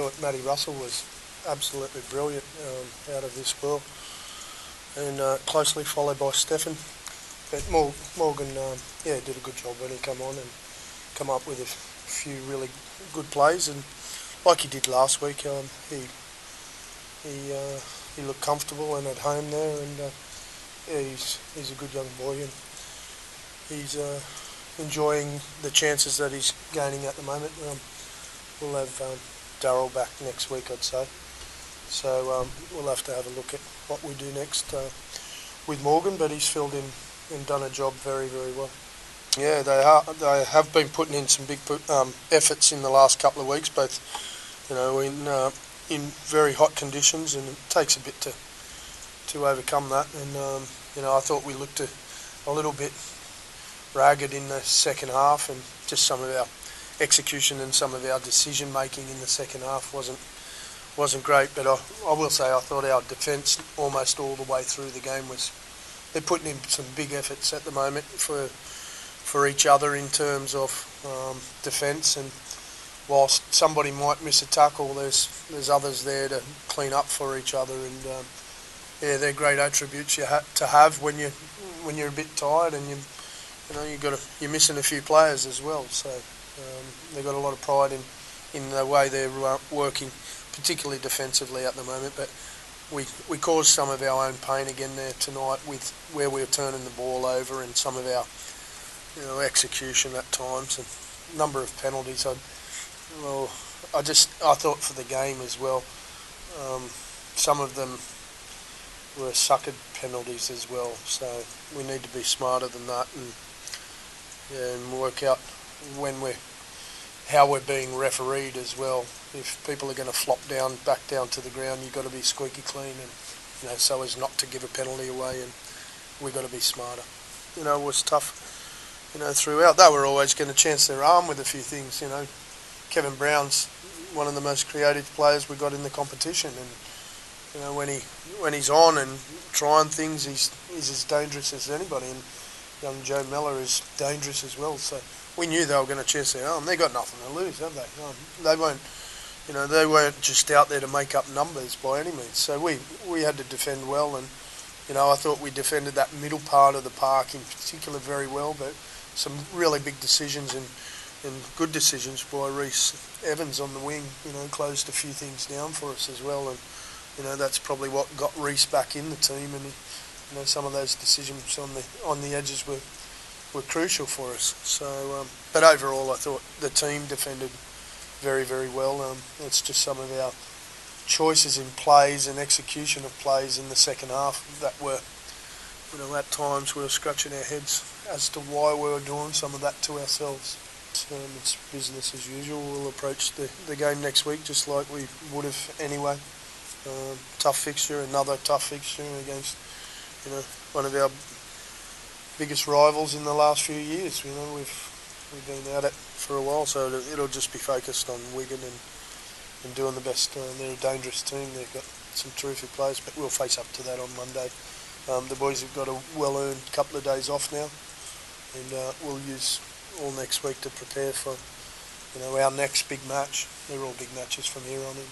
thought Matty Russell was absolutely brilliant, out of this world, and closely followed by Stefan. But Morgan, did a good job when he came on and come up with a few really good plays, and like he did last week, he looked comfortable and at home there, and he's a good young boy, and he's enjoying the chances that he's gaining at the moment. We'll have Darryl back next week, I'd say. So we'll have to have a look at what we do next with Morgan, but he's filled in and done a job very, very well. Yeah, they have been putting in some big efforts in the last couple of weeks, both in very hot conditions, and it takes a bit to overcome that. And I thought we looked a little bit ragged in the second half, and just some of our execution and some of our decision making in the second half wasn't great. But I will say I thought our defence almost all the way through the game they're putting in some big efforts at the moment for each other in terms of defence, and whilst somebody might miss a tackle, there's others there to clean up for each other, and they're great attributes to have when you're a bit tired, and you're missing a few players as well. So they've got a lot of pride in the way they're working, particularly defensively at the moment. But we caused some of our own pain again there tonight with where we were turning the ball over and some of our execution at times, and number of penalties. I thought for the game as well, some of them were suckered penalties as well. So we need to be smarter than that, and work out how we're being refereed as well. If people are going to flop back down to the ground, you've got to be squeaky clean, and so as not to give a penalty away, and we've got to be smarter. It was tough. Throughout, they were always going to chance their arm with a few things. Kevin Brown's one of the most creative players we got in the competition, and when he's on and trying things, he's as dangerous as anybody. And young Joe Mellor is dangerous as well. So we knew they were going to chance their arm. They got nothing to lose, have they? They won't. They weren't just out there to make up numbers by any means. So we had to defend well, and I thought we defended that middle part of the park in particular very well, but some really big decisions and good decisions by Reece Evans on the wing, closed a few things down for us as well, and that's probably what got Reece back in the team, and some of those decisions on the edges were crucial for us. So, but overall, I thought the team defended very, very well. It's just some of our choices in plays and execution of plays in the second half that were, at times we were scratching our heads as to why we were doing some of that to ourselves. It's business as usual. We'll approach the game next week just like we would have anyway. Tough fixture, another tough fixture against one of our biggest rivals in the last few years. We've been at it for a while, so it'll just be focused on Wigan and doing the best. They're a dangerous team. They've got some terrific players, but we'll face up to that on Monday. The boys have got a well-earned couple of days off now, and we'll use all next week to prepare for our next big match. They're all big matches from here on in.